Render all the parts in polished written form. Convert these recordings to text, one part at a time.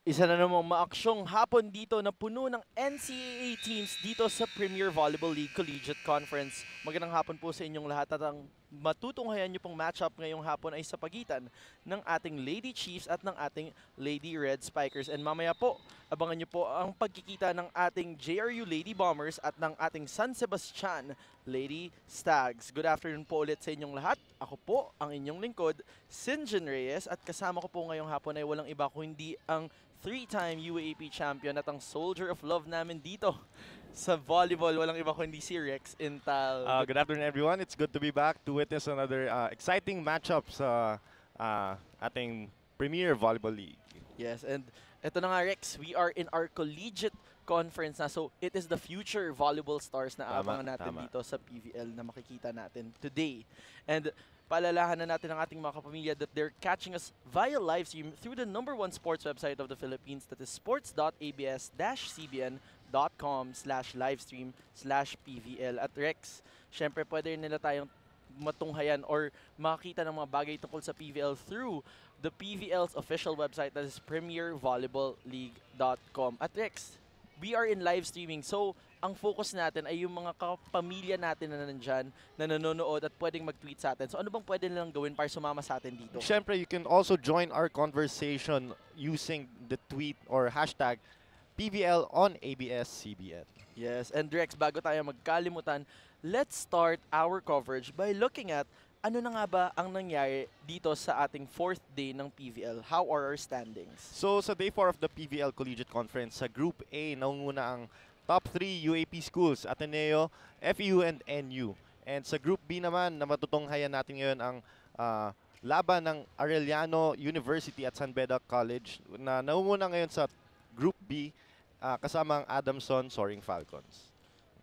Isa na namang maaksyong hapon dito na puno ng NCAA teams dito sa Premier Volleyball League Collegiate Conference. Magandang hapon po sa inyong lahat at ang matutunghayan niyo pong matchup ngayong hapon ay sa pagitan ng ating Lady Chiefs at ng ating Lady Red Spikers. And mamaya po, abangan niyo po ang pagkikita ng ating JRU Lady Bombers at ng ating San Sebastian Lady Stags. Good afternoon po ulit sa inyong lahat. Ako po ang inyong lingkod, Sinjin Reyes, at kasama ko po ngayong hapon ay walang iba kundi ang three-time UAAP champion at ang soldier of love namin dito sa volleyball. Walang iba kundi si Rex Intal. Good afternoon, everyone. It's good to be back to witness another exciting matchup sa ating Premier Volleyball League. Yes, and eto na nga Rex, we are in our collegiate conference na. So, it is the future volleyball stars na abangan natin dito sa PVL na makikita natin today. And paalalahanan natin ang ating mga kapamilya that they're catching us via live stream through the #1 sports website of the Philippines, that is sports.abs-cbn.com/livestream/PVL. At Rex, syempre pwede nila tayong matunghayan or makita ng mga bagay tungkol sa PVL through the PVL's official website, that is premiervolleyballleague.com. At Rex, we are in live streaming, so ang focus natin ay yung mga kapamilya natin na nandyan, na nanonood at pwedeng mag-tweet sa atin. So ano bang pwede nilang gawin para sumama sa atin dito? Siyempre, you can also join our conversation using the tweet or hashtag PVL on ABS-CBN. Yes, and Rex, bago tayo magkalimutan, let's start our coverage by looking at ano na nga ba ang nangyari dito sa ating 4th day ng PVL. How are our standings? So sa day 4 of the PVL Collegiate Conference, sa Group A, naunguna ang top 3 UAP schools, Ateneo, FEU, and NU. And sa Group B naman, na matutunghayan natin ngayon ang laban ng Arellano University at Beda College na naunguna ngayon sa Group B kasama ang Adamson Soaring Falcons.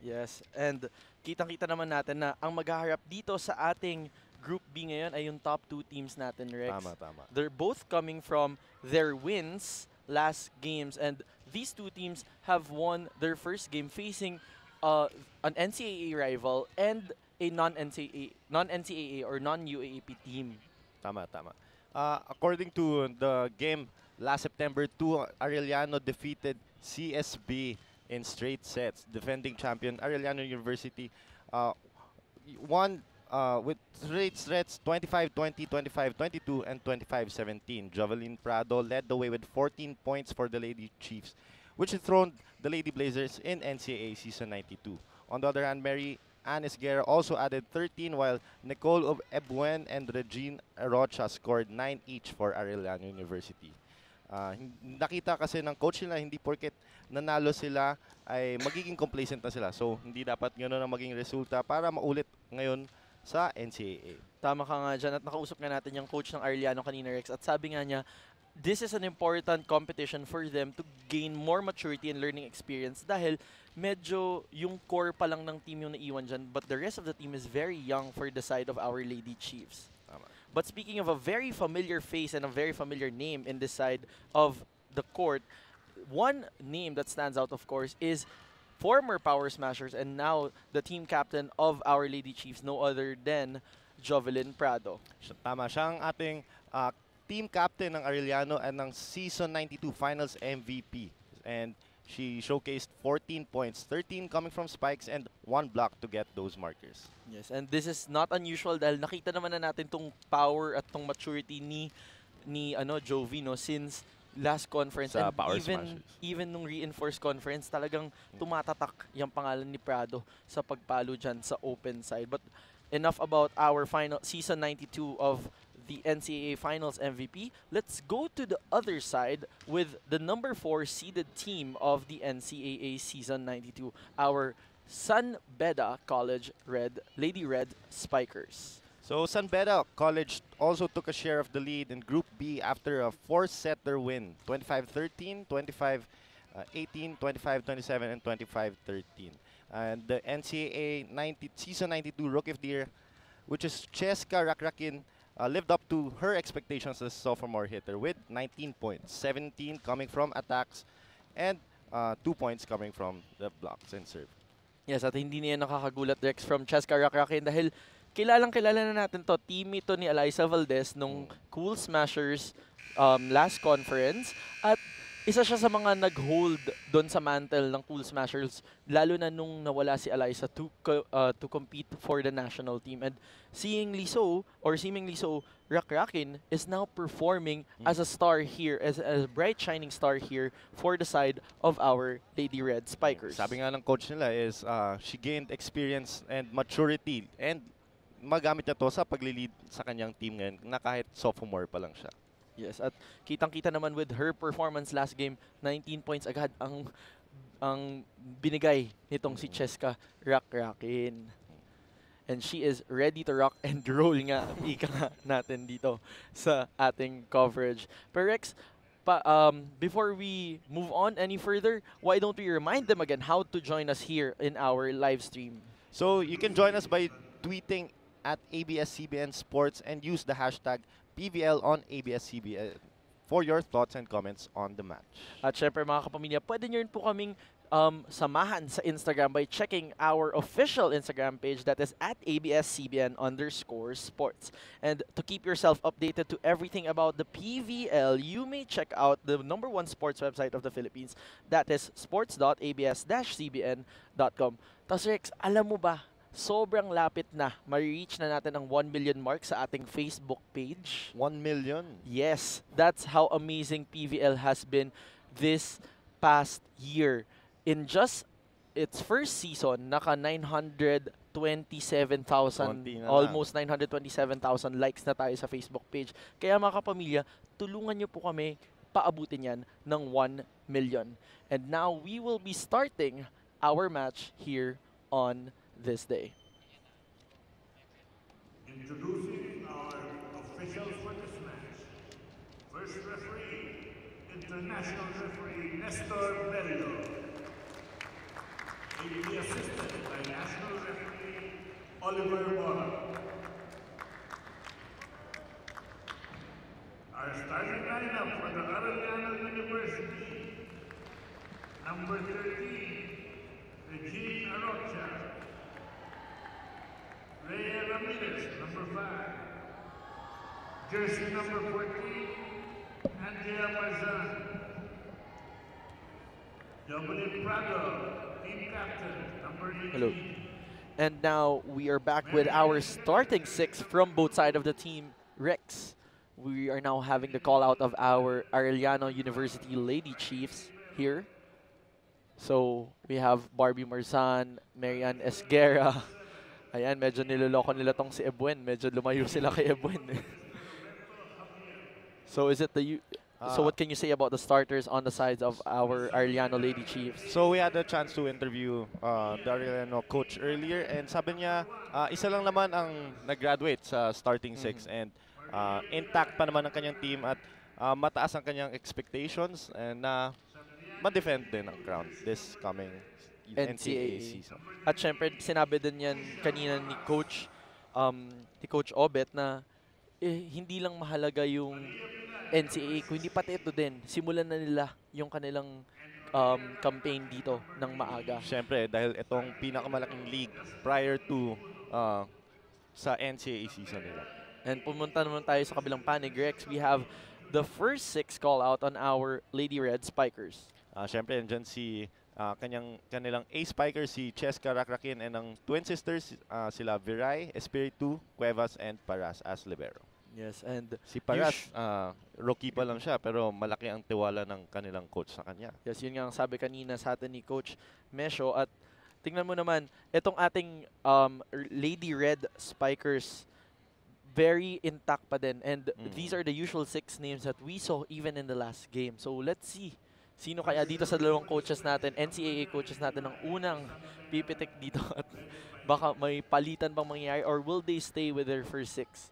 Yes, and kitang-kita naman natin na ang maghaharap dito sa ating Group B ngayon ay yung top 2 teams natin, Rex. Tama. They're both coming from their wins last games, and these two teams have won their first game facing an NCAA rival and a non-NCAA or non-UAAP team. Tama. According to the game last September 2, Arellano defeated CSB in straight sets. Defending champion Arellano University won with straight sets 25-20, 25-22, and 25-17. Jovelyn Prado led the way with 14 points for the Lady Chiefs, which enthroned the Lady Blazers in NCAA Season 92. On the other hand, Mary Ann Esguerra also added 13, while Nicole of Ebuen and Regine Rocha scored 9 each for Arellano University. Nakita kasi ng coach nila, hindi porket nanalo sila ay magiging complacent na sila. So, hindi dapat gano'n ang maging resulta para maulit ngayon sa NCAA. Tama ka nga dyan, at nakausap nga natin yung coach ng Arellano kanina, Rex, at sabi nga niya, this is an important competition for them to gain more maturity and learning experience dahil medyo yung core pa lang ng team yung naiwan dyan, but the rest of the team is very young for the side of our Lady Chiefs. Tama. But speaking of a very familiar face and a very familiar name in this side of the court, one name that stands out, of course, is former Power Smashers and now the team captain of our Lady Chiefs, no other than Jovelyn Prado. Tama, siya ang ating team captain ng Arellano and ng Season 92 Finals MVP. And she showcased 14 points, 13 coming from spikes and 1 block to get those markers. Yes, and this is not unusual dahil nakita naman na natin tong power at tong maturity ni Jovi, no, since last conference Sa and Power Smashers. even nung reinforced conference, talagang tumatatak yung pangalan ni Prado sa pagpalo dyan sa open side. But enough about our final Season 92 of the NCAA Finals MVP. Let's go to the other side with the number 4 seeded team of the NCAA Season 92, our San Beda College Lady Red Spikers. So San Beda College also took a share of the lead in Group B after a 4-setter win, 25-13, 25-18, 25-27, and 25-13. And the NCAA Season 92 Rookie of the Year, which is Cheska Rakrakin, lived up to her expectations as a sophomore hitter with 19 points, 17 coming from attacks, and 2 points coming from the blocks and serve. Yes, at hindi niya nakakagulat, Rex, from Cheska Rakrakin dahil kilalang-kilala na natin to. Team ito ni Eliza Valdez nung Cool Smashers last conference. At isa siya sa mga nag-hold doon sa mantle ng Cool Smashers, lalo na nung nawala si Eliza to compete for the national team. And seemingly so, Rakrakin is now performing as a star here, as a bright shining star here for the side of our Lady Red Spikers. Sabi nga ng coach nila is she gained experience and maturity and magamit niya to sa paglilid sa kanyang team ngayon na kahit sophomore pa lang siya. Yes, at kitang-kita naman with her performance last game, 19 points agad ang binigay nitong si Cheska Rakrakin. And she is ready to rock and roll nga, ika nga natin dito sa ating coverage. Pero Rex, before we move on any further, why don't we remind them again how to join us here in our live stream? So you can join us by tweeting at ABS-CBN Sports and use the hashtag PVL on ABS-CBN for your thoughts and comments on the match. At syempre mga kapamilya, pwede nyo rin po kaming samahan sa Instagram by checking our official Instagram page, that is at ABS-CBN_sports. And to keep yourself updated to everything about the PVL, you may check out the #1 sports website of the Philippines, that is sports.abs-cbn.com. Tapos Rex, alam mo ba, sobrang lapit na, ma-reach na natin ang 1 million mark sa ating Facebook page. 1 million? Yes, that's how amazing PVL has been this past year. In just its first season, naka 927,000, almost 927,000 likes na tayo sa Facebook page. Kaya mga kapamilya, tulungan nyo po kami paabutin yan ng 1 million. And now we will be starting our match here on this day. Introducing our officials for this match. First referee, international referee Nestor Beda. He will be assisted by national referee Oliver Bora. Our starting lineup for the Arellano University. Number 13, Regine Arocha. Rhea Ramirez, number 5. Jersey number 14, Andrea Marzan. Dominic Prado, team captain, number 18. Hello. And now we are back with our starting 6 from both sides of the team. Rex, we are now having the call out of our Arellano University Lady Chiefs here. So we have Barbie Marzan, Marian Esguera. Ayan, medyo niloloko nila tong si Ebuen. Medyo lumayo sila kay Ebuen. So is it so what can you say about the starters on the sides of our Arellano Lady Chiefs? So we had a chance to interview the Arellano coach earlier, and sabi niya isa lang naman ang nag-graduate sa starting 6 and intact pa naman ang kanyang team at mataas ang kanyang expectations and ma-defend din ang crown this coming NCAA season. At syempre, sinabi din yan kanina ni Coach Obet na hindi lang mahalaga yung NCAA, kundi pati ito din. Simulan na nila yung kanilang campaign dito ng maaga. Syempre, dahil itong pinakamalaking league prior to sa NCAA season nila. And pumunta naman tayo sa kabilang panig, Rex. We have the first 6 call out on our Lady Red Spikers. Syempre, andyan si kanilang A-Spiker, si Cheska Rakrakin, and ang twin sisters, sila Viray, Espiritu, Cuevas, and Paras as libero. Yes, and si Paras, rookie pa lang siya, pero malaki ang tiwala ng kanilang coach sa kanya. Yes, yun nga ang sabi kanina sa atin ni Coach Mesho. At tingnan mo naman, itong ating Lady Red Spikers, very intact pa din. And these are the usual 6 names that we saw even in the last game. So let's see. Sino kaya dito sa dalawang coaches natin, NCAA coaches natin, ang unang pipitik dito at baka may palitan bang mangyayari, or will they stay with their first 6?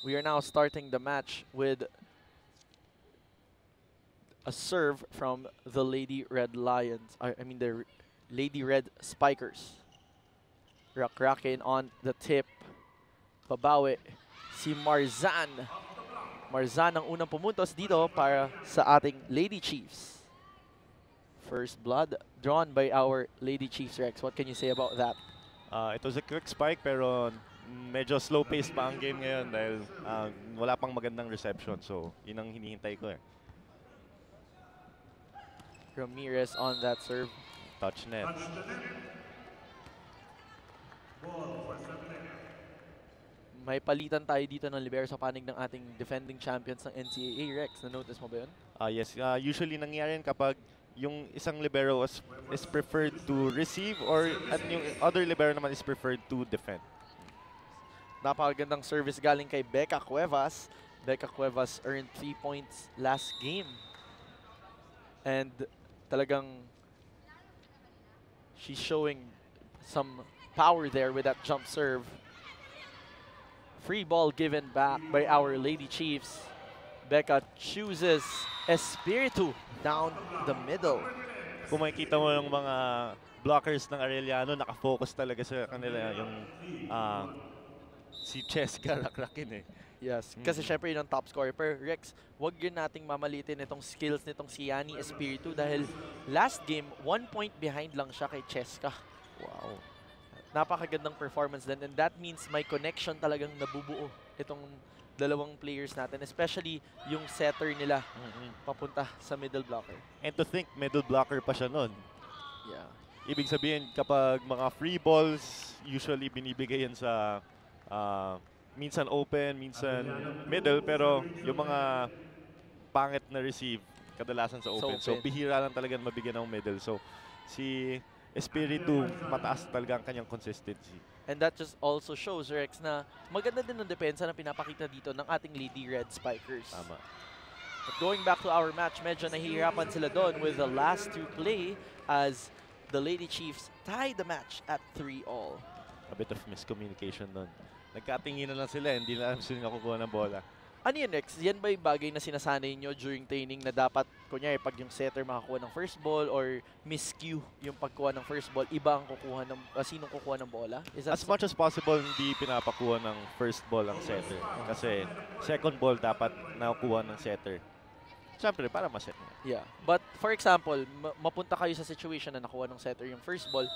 We are now starting the match with a serve from the Lady Red Lions. I mean the Lady Red Spikers. Rakrakin on the tip. Babawi si Marzan. Marzan ang unang pumuntos dito para sa ating Lady Chiefs. First blood drawn by our Lady Chiefs, Rex. What can you say about that? It was a quick spike pero medyo slow pace pa ang game ngayon dahil wala pang magandang reception. So, yun ang hinihintay ko eh. Ramirez on that serve. Touch net. Touch the net. Ball for 7. May palitan tayo dito ng libero sa panig ng ating defending champions ng NCAA. Rex, na-notice mo ba yun? Yes, usually nangyari yun kapag yung isang libero is preferred to receive or at yung other libero naman is preferred to defend. Napakagandang service galing kay Becca Cuevas. Becca Cuevas earned 3 points last game. And talagang she's showing some power there with that jump serve. Free ball given back by our Lady Chiefs. Becca chooses Espiritu down the middle. Kung makikita mo yung mga blockers ng Arellano, nakafocus talaga sa kanila yung si Cheska Rakrakin eh. Yes, kasi syempre yun ang top scorer. Pero Rex, wag yun nating mamalitin itong skills nitong si Yani Espiritu dahil last game, 1 point behind lang siya kay Cheska. Wow. Napakagandang performance din and that means may connection talagang nabubuo itong dalawang players natin, especially yung setter nila papunta sa middle blocker. And to think, middle blocker pa siya nun. Yeah. Ibig sabihin, kapag mga free balls, usually binibigay yan sa minsan open, minsan middle, pero yung mga pangit na receive, kadalasan sa open. So, bihira lang talaga mabigyan ng middle. So, si Espiritu, mataas talaga ang kanyang consistency. And that just also shows, Rex, na maganda din ang depensa na pinapakita dito ng ating Lady Red Spikers. Tama. But going back to our match, medyo nahihirapan sila doon with the last to play as the Lady Chiefs tied the match at 3-all. A bit of miscommunication doon. Nagkatingin na lang sila, hindi na sila nakukuha ng bola. Ano yun, Rex? Yan ba yung bagay na sinasanay nyo during training na dapat, kunyari, pag yung setter makakuha ng first ball or miscue yung pagkuha ng first ball, iba ang kukuha ng, sinong kukuha ng bola? As much as possible, hindi pinapakuha ng first ball ang setter. Kasi second ball dapat nakukuha ng setter. Siyempre, para maset niya. Yeah. But for example, mapunta kayo sa situation na nakuha ng setter yung first ball,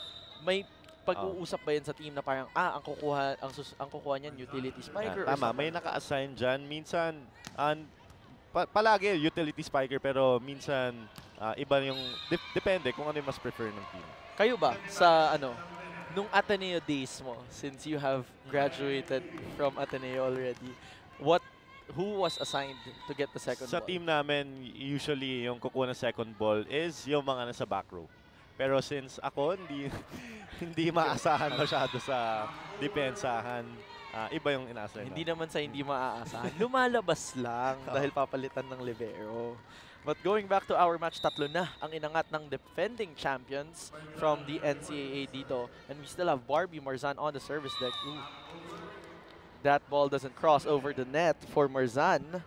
may pag-uusap ba yan sa team na parang, ang kukuha niyan utility spiker? Tama, may naka-assign dyan. Minsan, palagi utility spiker, pero minsan, iba yung, depende kung ano yung mas prefer ng team. Kayo ba, sa nung Ateneo days mo, since you have graduated from Ateneo already, who was assigned to get the second Sa ball? team namin, usually yung kukuha ng second ball is yung mga nasa back row. Pero since ako, hindi maasahan masyado sa depensahan, iba yung inaasahan. Hindi naman sa hindi maaasahan. Lumalabas lang dahil papalitan ng libero. But going back to our match, tatlo na ang inangat ng defending champions from the NCAA dito. And we still have Barbie Marzan on the service deck. Ooh. That ball doesn't cross over the net for Marzan.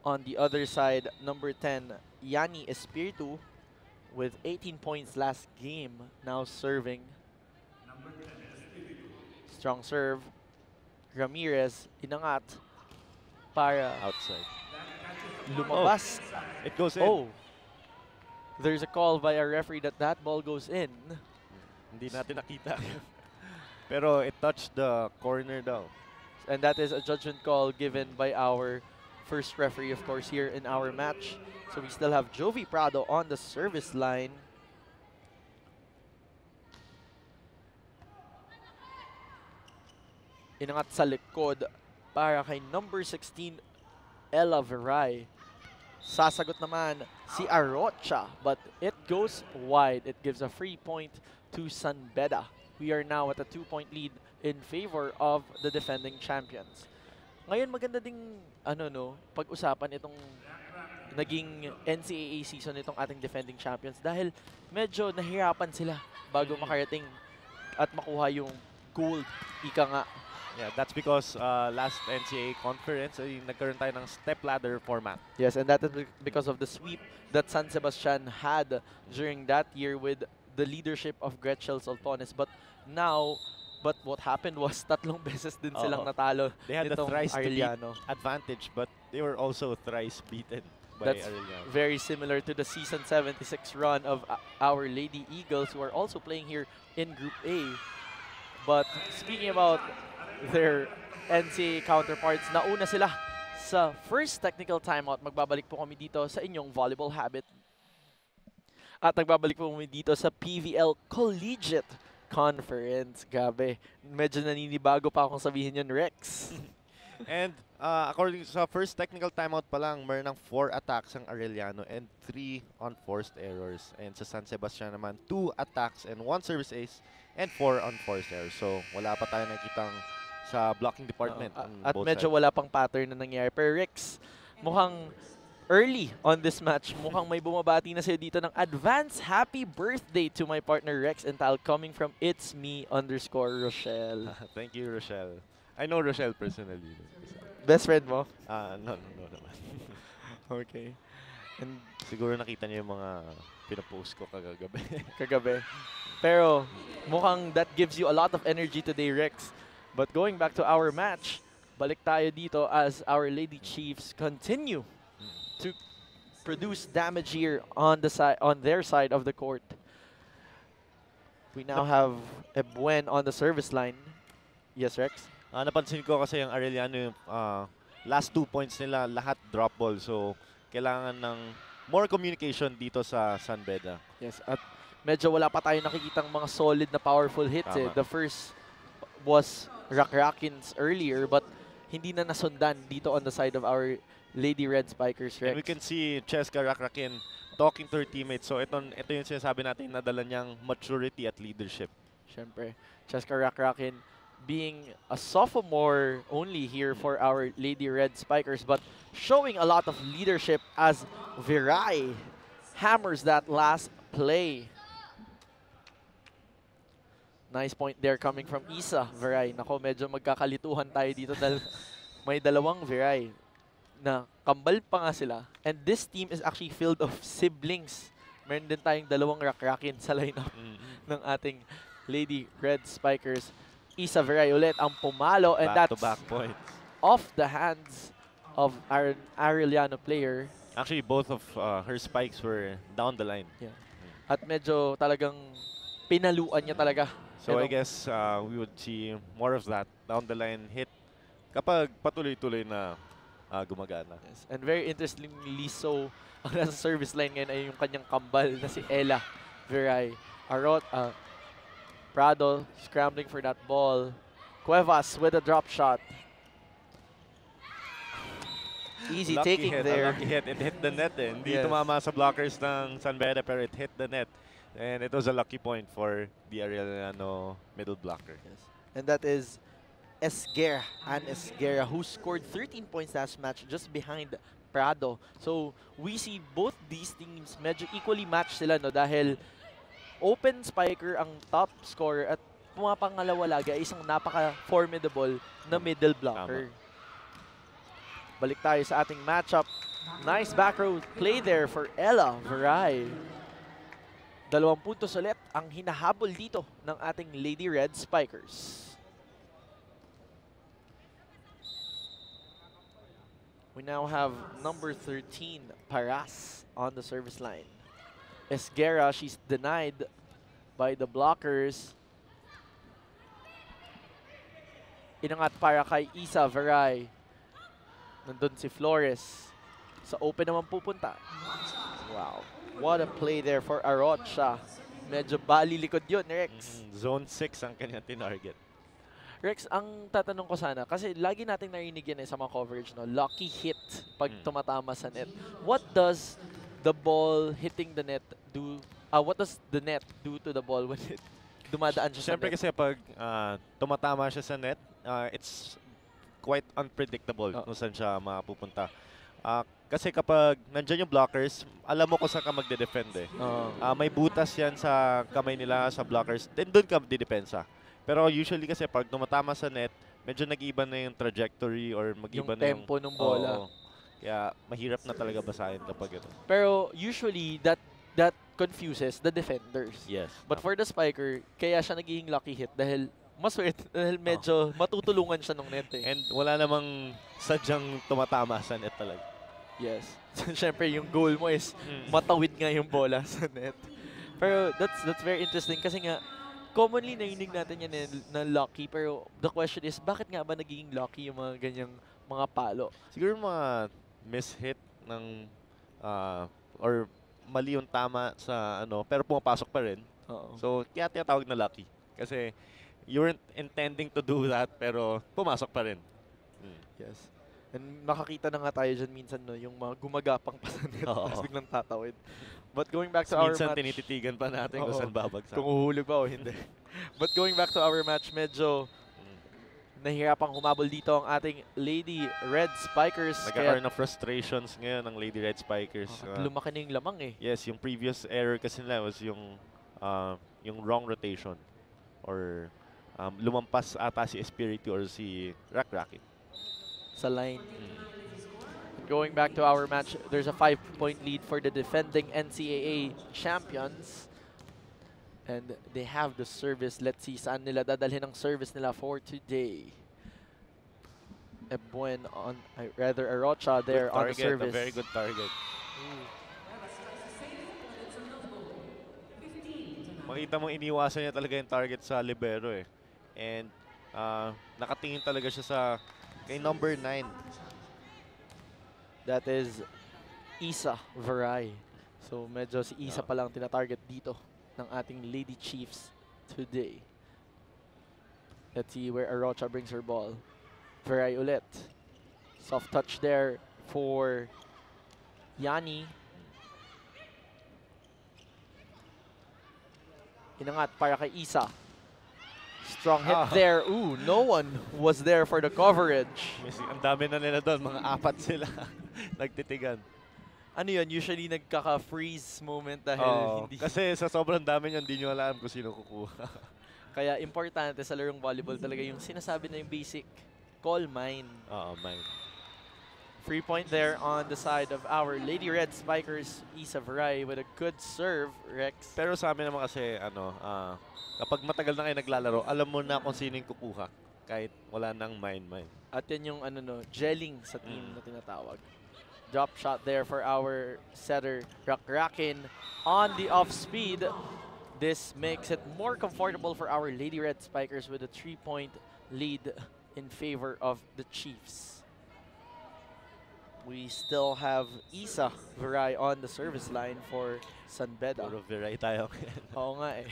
On the other side, number 10, Yani Espiritu with 18 points last game, now serving. Strong serve. Ramirez, inangat para outside. Lumabas. Oh, it goes in. Oh, there's a call by a referee that ball goes in. Hindi natin nakita. Pero it touched the corner daw. And that is a judgment call given by our first referee, of course, here in our match. So we still have Jovi Prado on the service line. Inangat sa likod para kay number 16, Ella Veray. Sasagot naman si Arocha, but it goes wide. It gives a free point to San Beda. We are now at a 2-point lead in favor of the defending champions. Ngayon maganda ding pag-usapan itong naging NCAA season nitong ating defending champions dahil medyo nahirapan sila bago makarating at makuha yung gold. Ika nga. Yeah, that's because last NCAA conference ay nagkaroon tayo ng step ladder format. Yes, and that is because of the sweep that San Sebastian had during that year with the leadership of Gretchen Soltones. But what happened was tatlong beses din silang natalo. They had the thrice Arellano. advantage, but they were also thrice beaten. by That's Arellano. very similar to the season 76 run of our Lady Eagles, who are also playing here in Group A. But speaking about their NCAA counterparts, nauna sila sa first technical timeout. Magbabalik po kami dito sa inyong volleyball habit. At nagbabalik po kami dito sa PVL Collegiate Conference. Gabi, medyo naninibago pa akong sabihin yun, Rex. And according sa first technical timeout pa lang, meron ng 4 attacks ang Arellano and 3 unforced errors. And sa San Sebastian naman, 2 attacks and 1 service ace and 4 unforced errors. So wala pa tayo nakikitang sa blocking department. At medyo wala pang pattern na nangyari. Pero Rex, mukhang early on this match, mukhang may bumabati na sa'yo dito ng advance happy birthday to my partner Rex and Tal coming from It's Me_Rochelle. Thank you, Rochelle. I know Rochelle personally. Best friend mo? No naman. Okay. And Siguro nakita niyo yung mga pinapost ko kagabi. kagabi. Pero mukhang that gives you a lot of energy today, Rex. But going back to our match, balik tayo dito as our Lady Chiefs continue to produce damage here on their side of the court. We now have Ebuen on the service line. Yes, Rex? Napansin ko kasi yung Arellano, last 2 points nila, lahat drop ball. So, kailangan ng more communication dito sa San Beda. Yes, at medyo wala pa tayo nakikitang mga solid na powerful hits. Tama. The first was Rakrakins earlier, but hindi na nasundan dito on the side of our Lady Red Spikers, Rex. And we can see Cheska Rakrakin talking to her teammates. So, ito yung sinasabi natin, nadala niyang maturity at leadership. Siyempre, Cheska Rakrakin being a sophomore only here for our Lady Red Spikers, but showing a lot of leadership as Virai hammers that last play. Nice point there coming from Isa Virai. Nako, medyo magkakalituhan tayo dito dahil may dalawang Virai na kambal pa nga sila. And this team is actually filled of siblings. Meron din tayong dalawang Rakrakin sa lineup ng ating Lady Red Spikers. Isa Virai ulit ang pumalo, and that's Back-to-back points. off the hands of our Arellano player. Actually, both of her spikes were down the line. Yeah. At medyo talagang pinaluan niya talaga. So I guess we would see more of that down the line hit kapag patuloy-tuloy na gumagana. Yes. And very interestingly so, ang nasa service line ngayon ay yung kanyang kambal na si Ella Virai. Prado scrambling for that ball. Cuevas with a drop shot. Easy Lucky taking hit, there. lucky hit. It hit the net eh. Hindi Yes. tumama sa blockers ng San Beda pero it hit the net. And it was a lucky point for the Arellano middle blocker. Yes. And that is Esguerra, who scored 13 points last match just behind Prado. So we see both these teams medyo equally matched sila, no, dahil open spiker ang top scorer at pumapangalawa lagi ay isang napaka-formidable na middle blocker. Balik tayo sa ating matchup. Nice back row play there for Ella Virai. 2 puntos ulit ang hinahabol dito ng ating Lady Red Spikers. We now have number 13, Paras, on the service line. Esguerra, she's denied by the blockers. Inangat para kay Isa Virai. Nandun si Flores. Sa open naman pupunta. Wow. What a play there for Arocha. Medyo balilikod yun, Rex. Zone 6 ang kanyang tinarget. Rex, ang tatanong ko sana, kasi lagi nating narinig yan sa mga coverage, no? Lucky hit pag tumatama sa net. What does the ball hitting the net do? What does the net do to the ball when it dumadaan siya Siyempre sa net? kasi pag tumatama siya sa net, it's quite unpredictable kung saan siya mapupunta. Kasi kapag nandyan yung blockers, alam mo kung saan ka magde-defend eh. May butas yan sa kamay nila, sa blockers, then doon ka didepensa. Pero usually kasi pag tumatama sa net, medyo nag-iba na yung trajectory or mag-iba Yung na tempo ng bola. Kaya mahirap na talaga basahin kapag ito. Pero usually, that confuses the defenders. Yes. But for the spiker, kaya siya nagiging lucky hit dahil maswerte, dahil medyo matutulungan siya ng net eh. And wala namang sadyang tumatama sa net talaga. Yes. Siyempre, yung goal mo is matawid nga yung bola sa net. Pero that's very interesting kasi nga, commonly narinig natin yan na lucky, pero the question is, bakit nga ba nagiging lucky yung mga ganyang mga palo? Siguro mga miss-hit ng or mali yung tama sa ano, pero pumapasok pa rin. Oo. So, kaya tinatawag na lucky. Kasi you weren't intending to do that, pero pumasok pa rin. Yes. And makakita na nga tayo dyan minsan, no, yung mga gumagapang pa sa net, tapos biglang tatawid. But going back to our Minsan match, tinititigan pa natin kung saan babagsak. kung uhulog ba o hindi. But going back to our match, medyo nahihirapang humabol dito ang ating Lady Red Spikers. Nagkakaroon ng frustrations ngayon ng Lady Red Spikers. Lumaki na yung lamang eh. Yes, yung previous error kasi nila was yung wrong rotation. Or lumampas ata si Espiritu or si Rocket. Sa line. Going back to our match, there's a 5-point lead for the defending NCAA champions. And they have the service. Let's see saan nila dadalhin ang service nila for today. Ebuen on, rather Arocha there on the service. A very good target. Makita mo iniwasan niya talaga yung target sa libero eh. And nakatingin talaga siya sa kay number 9. That is Isa Varay. So medyo si Isa pa lang tinatarget dito ng ating Lady Chiefs today. Let's see where Arocha brings her ball. Varay ulit. Soft touch there for Yani. Inangat para kay Isa. Strong hit there. Ooh, no one was there for the coverage. Ang dami na nila doon. Mga 4 sila. Nagtitigan. Ano yun? Usually nagkaka-freeze moment dahil hindi. Kasi sa sobrang dami niyan, hindi nyo alam kung sino kukuha. Kaya importante sa larong volleyball talaga yung sinasabi na yung basic call mine. Mine. Free point there on the side of our Lady Red Spikers. Isa Varay with a good serve, Rex. Pero sa amin naman kasi, kapag matagal na kayo naglalaro, alam mo na kung sino yung kukuha. Kahit wala nang mine. At yan yung gelling sa team na tinatawag. Drop shot there for our setter, Rakin on the off speed. This makes it more comfortable for our Lady Red Spikers with a 3-point lead in favor of the Chiefs. We still have Isa Varay on the service line for San Beda. Puro Varay tayo. Oo nga eh.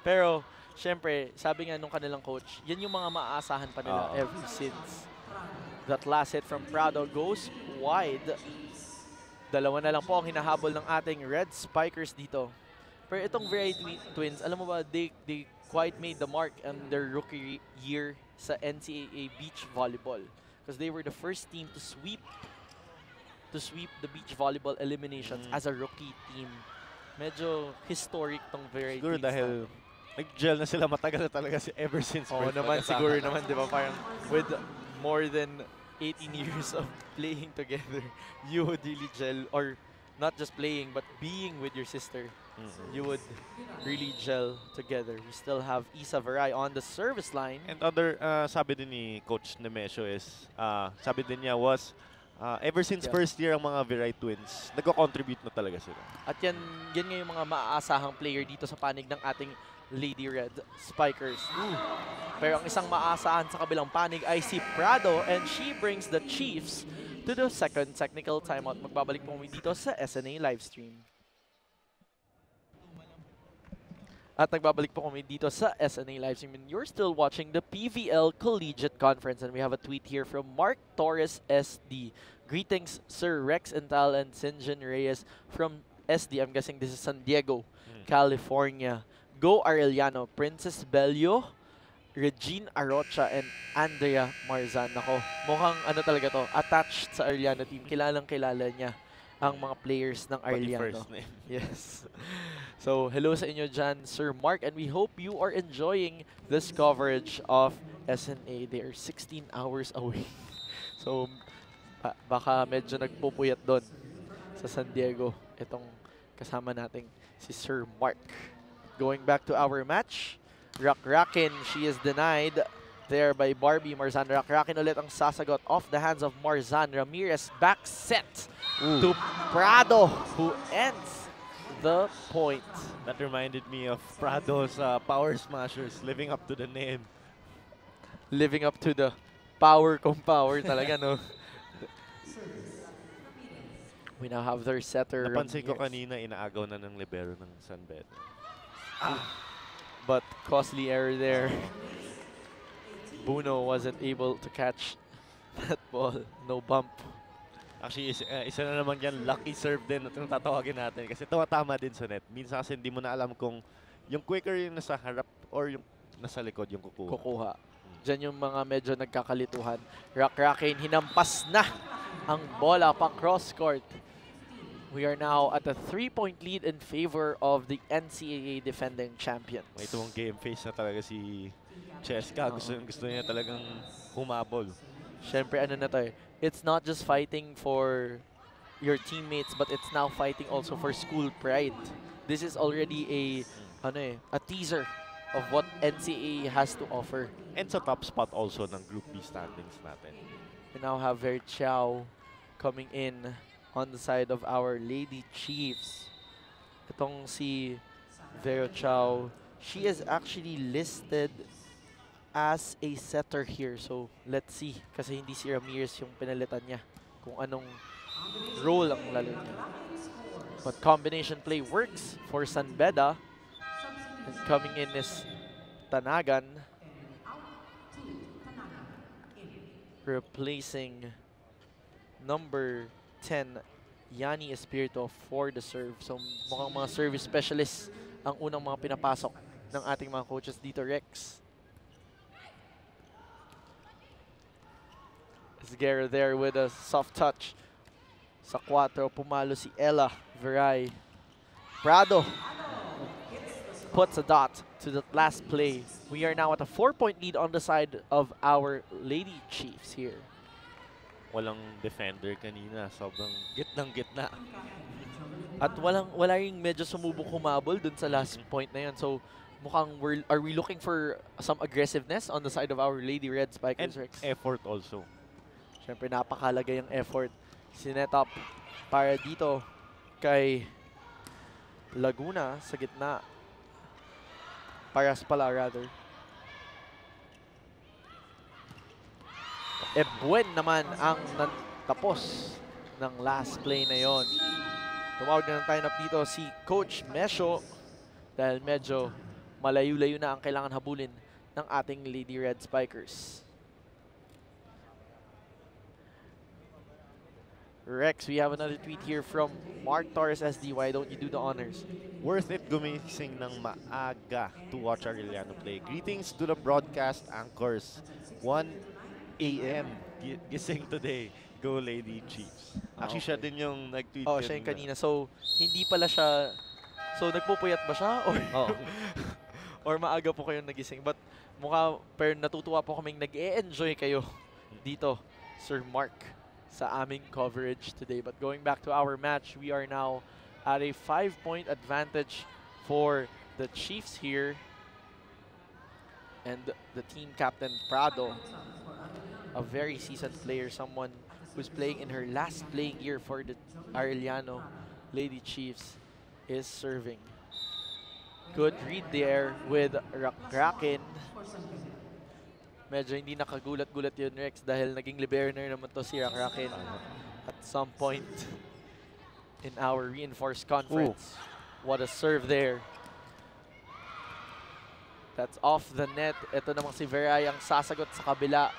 Pero, syempre, sabi nga nung kanilang coach, yan yung mga maaasahan pa nila ever since. That last hit from Prado goes wide. Dalawa na lang po ang hinahabol ng ating Red Spikers dito. Pero itong Varay Twins, alam mo ba, they quite made the mark on their rookie year sa NCAA beach volleyball. Because they were the first team to sweep the beach volleyball eliminations as a rookie team. Medyo historic tong Varay Twins. Siguro dahil nag-gel na sila, matagal na talaga ever since. Oo naman, siguro naman, di ba? Parang with more than 18 years of playing together, you would really gel, or not just playing, but being with your sister. You would really gel together. We still have Isa Varay on the service line. And sabi din ni Coach Nemesio is, sabi din niya was, ever since first year ang mga Varay Twins, nagko-contribute na talaga sila. At yan nga yung mga maaasahang player dito sa panig ng ating Lady Red Spikers. Pero ang isang maasahan sa kabilang panig ay si Prado, and she brings the Chiefs to the second technical timeout. Magbabalik po kami dito sa SNA livestream. At nagbabalik po kami dito sa SNA livestream, and you're still watching the PVL Collegiate Conference, and we have a tweet here from Mark Torres SD. Greetings, Sir Rex Ental and Sinjin Reyes from SD. I'm guessing this is San Diego, California. Go Arellano, Princess Bello, Regine Arocha, and Andrea Marzan. Nako, mukhang talaga to, attached sa Arellano team. Kilalang-kilala niya ang mga players ng Arellano. First name. Yes. So, hello sa inyo dyan, Sir Mark, and we hope you are enjoying this coverage of SNA. They are 16 hours away. So, baka medyo nagpupuyat doon sa San Diego itong kasama nating si Sir Mark. Going back to our match, Rakin, she is denied there by Barbie Marzan. Rakin ulit ang sasagot off the hands of Marzan. Ramirez back set to Prado, who ends the point. That reminded me of Prado's Power Smashers, living up to the name. Living up to the power kung power talaga, no? We now have their setter. Napansin ko Ramirez. kanina, inaagaw na ng libero ng San Beda. But costly error there. Buno wasn't able to catch that ball. No bump. Actually, isa na naman yan, lucky serve din at yung tatawagin natin. Kasi tumatama din sa net. Minsan kasi hindi mo na alam kung yung quicker yung nasa harap or yung nasa likod yung kukuha. Kukuha. Diyan yung mga medyo nagkakalituhan. Rakrakin, hinampas na ang bola pa cross court. We are now at a 3-point lead in favor of the NCAA defending champions. May itong game face na talaga si Cheska. Gusto niya talagang humabol. Syempre, ano na to eh. It's not just fighting for your teammates, but it's now fighting also for school pride. This is already a teaser of what NCAA has to offer. And sa top spot also ng Group B standings natin. We now have Ver Chow coming in on the side of our Lady Chiefs. Itong si Ver Chow, she is actually listed as a setter here. So, let's see. Kasi hindi si Ramirez yung pinalitan niya. Kung anong role ang lalo niya. But combination play works for San Beda. And coming in is Tanagan. Replacing number 10, Yanni Espirito for the serve. So mukhang mga service specialists ang unang mga pinapasok ng ating mga coaches dito, Rex. Esguerra there with a soft touch. Sa 4, pumalo si Ella Veray. Prado puts a dot to the last play. We are now at a 4-point lead on the side of our Lady Chiefs here. Walang defender kanina. Sobrang gitnang-gitna. At wala yung medyo sumubok humabol dun sa last point na yun. So, mukhang are we looking for some aggressiveness on the side of our Lady Red Spikers, And Rex? effort also. Siyempre, napakalaga yung effort. Sinet up para dito kay Laguna sa gitna. Paras pala, rather. Ebuen naman ang tapos ng last play na yon. Tumawag na ng time-up dito si Coach Mesho dahil medyo malayo-layo na ang kailangan habulin ng ating Lady Red Spikers. Rex, we have another tweet here from Mark Torres SD. Why don't you do the honors? Worth it gumising ng maaga to watch Arellano play. Greetings to the broadcast anchors. 1 a.m. gising today. Go Lady Chiefs. Actually, siya din yung nag-tweet Oh, siya yung kanina. So, hindi pala siya... So, nagpupuyat ba siya? Or, or maaga po kayong nagising? But pero natutuwa po kaming nag-e-enjoy kayo dito, Sir Mark, sa aming coverage today. But going back to our match, we are now at a 5-point advantage for the Chiefs here. And the team captain, Prado, a very seasoned player, someone who's playing in her last playing year for the Arellano Lady Chiefs, is serving. Good read there with Rakrakin. Medyo hindi nakagulat-gulat yun, Rex, dahil naging liberner naman to si Rakrakin at some point in our reinforced conference. Ooh. What a serve there. That's off the net. Ito namang si Veray ang sasagot sa kabila.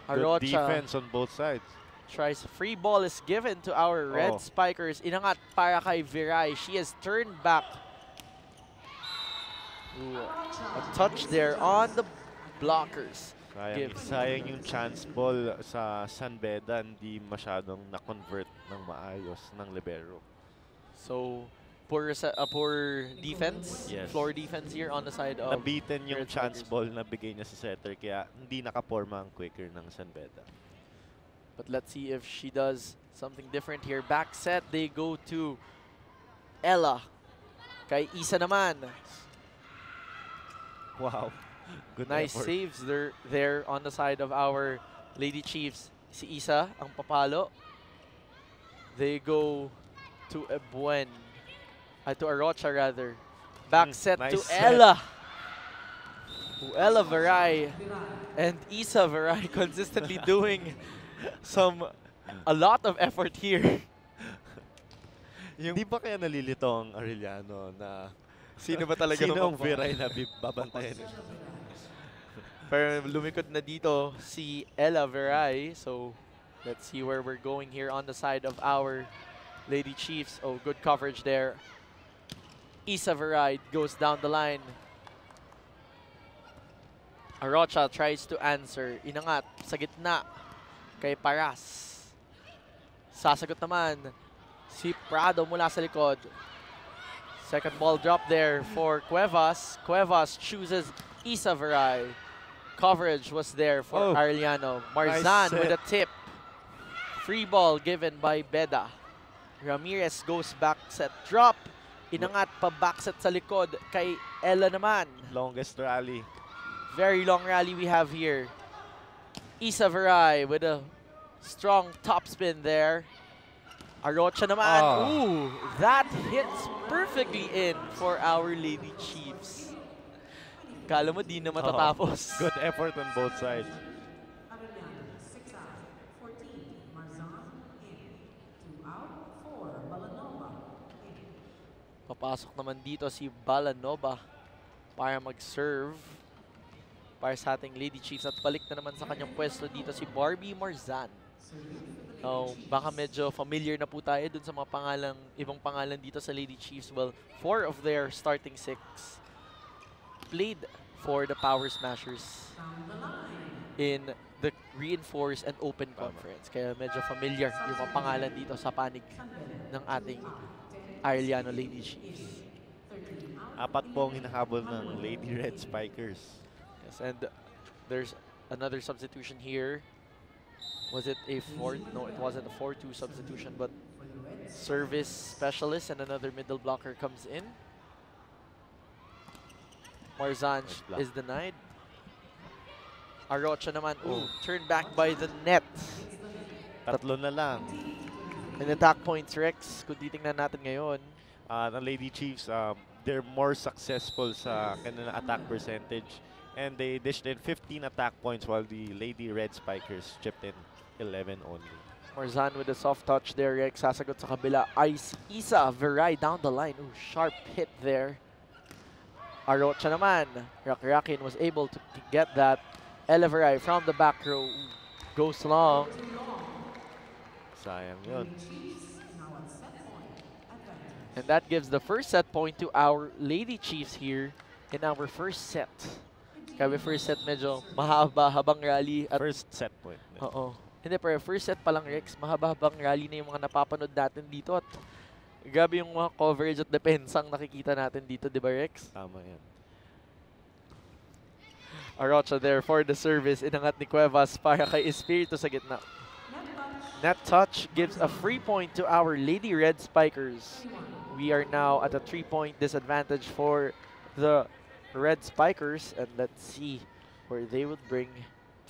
Good defense on both sides. Tries free ball is given to our Red Spikers. Inangat para kay Veray. She has turned back. Ooh, a touch there on the blockers. Sayang yung chance ball sa San Beda, hindi masyadong na-convert ng maayos ng libero. So, poor defense, yes. Floor defense here on the side of Nabitin yung Red chance Spikers. ball na bigay niya sa setter, kaya hindi nakaporma ang quicker ng San Beda. But let's see if she does something different here. Back set, they go to Ella. Kay Isa naman. Wow. Good Nice effort. saves there on the side of our Lady Chiefs. Si Isa ang papalo. They go to Ebuen. To Arocha rather. Back set nice to set. Ella. Ella Veray and Isa Veray consistently doing a lot of effort here. Di ba kaya nalilito ang Arellano na Sino ba talaga sino ang naman ba? Viray na babantayan? Pero lumikod na dito si Ella Veray. So let's see where we're going here on the side of our Lady Chiefs. Oh, good coverage there. Isa Veray goes down the line. Arocha tries to answer. Inangat sa gitna kay Paras. Sasagot naman si Prado mula sa likod. Second ball drop there for Cuevas. Cuevas chooses Isa Veray. Coverage was there for Arellano. Marzan Nice with a tip. Free ball given by Beda. Ramirez goes back set drop. Inangat pa back set sa likod kay Ella naman. Longest rally. Very long rally we have here. Isa Veray with a strong topspin there. Arocha naman. Ooh, that hits perfectly in for our Lady Chiefs. Kala mo di na matatapos. Good effort on both sides. Arellano, 6 out, 14. Marzan, in. 2 out, 4. Balanova, in. Papasok naman dito si Balanova para mag-serve para sa ating Lady Chiefs at balik na naman sa kanyang pwesto dito si Barbie Marzan. Baka medyo familiar na po tayo dun sa mga ibang pangalan dito sa Lady Chiefs. Well, 4 of their starting 6 played for the Power Smashers in the Reinforced and Open Conference. Kaya medyo familiar yung mga pangalan dito sa panig ng ating Arellano Lady Chiefs. 4 po ang hinahabol ng Lady Red Spikers. Yes, and there's another substitution here. Was it a 4? No, it wasn't a 4-2 substitution, but service specialist and another middle blocker comes in. Marzan is denied. Arocha naman, turned back by the net. 3 na lang. And attack points, Rex, kung titingnan natin ngayon. The Lady Chiefs, they're more successful sa kanilang attack percentage. And they dished in 15 attack points while the Lady Red Spikers chipped in 11 only. Marzan with a soft touch there, Rex. Sasagot sa kabila. Isa Veray down the line. Ooh, sharp hit there. Arocha naman. Rakin was able to get that. Ella Veray from the back row. Goes long. Sayang yun. And that gives the first set point to our Lady Chiefs here in our first set. Kaya first set medyo mahaba-habang rally. At First set point. oo. Hindi, pero first set pa lang, Rex, mahaba-habang rally na yung mga napapanood natin dito. At grabe yung mga coverage at depensang nakikita natin dito, di ba, Rex? Tama yan. Arocha there for the service. Inangat ni Cuevas para kay Espiritu sa gitna. Net touch gives a free point to our Lady Red Spikers. We are now at a 3-point disadvantage for the Red Spikers, and let's see where they would bring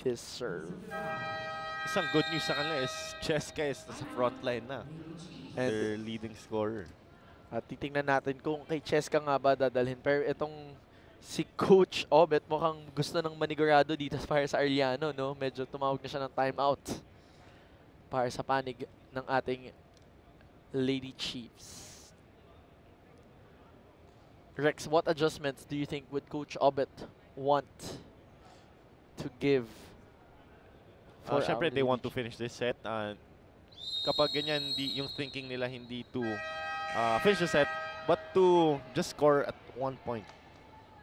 this serve. Isang good news sa kanila is Cheska is nasa front line na. And their leading scorer. At titingnan natin kung kay Cheska nga ba dadalhin. Pero itong si Coach Obet mukhang gusto ng manigurado dito para sa Arellano, no? Medyo tumawag na siya ng timeout para sa panig ng ating Lady Chiefs. Rex, what adjustments do you think would Coach Obet want to give? Siyempre, they want to finish this set. Kapag ganyan, yung thinking nila hindi to finish the set, but to just score at 1 point.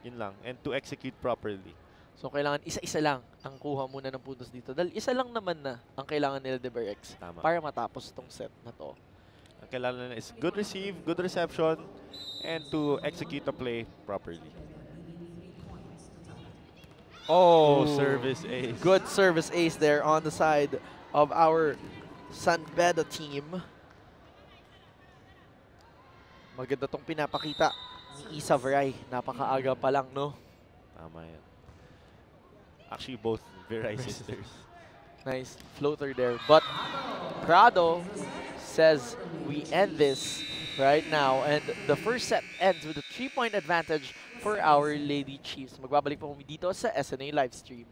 Yun lang. And to execute properly. So, kailangan isa-isa lang ang kuha muna ng puntos dito. Dahil isa lang naman na ang kailangan nila, de Rex, para matapos itong set na to. Ang kailangan nila is good receive, good reception, and to execute the play properly. Oh, service ace. Good service ace there on the side of our San Beda team. Maganda tong pinapakita ni Isa Veray. Napakaaga pa lang, no? Tama yan. Actually, both Veray sisters. Nice floater there. But Prado says we end this right now. And the first set ends with a 3-point advantage for our Lady Chiefs. Magbabalik po kami dito sa SNA Livestream.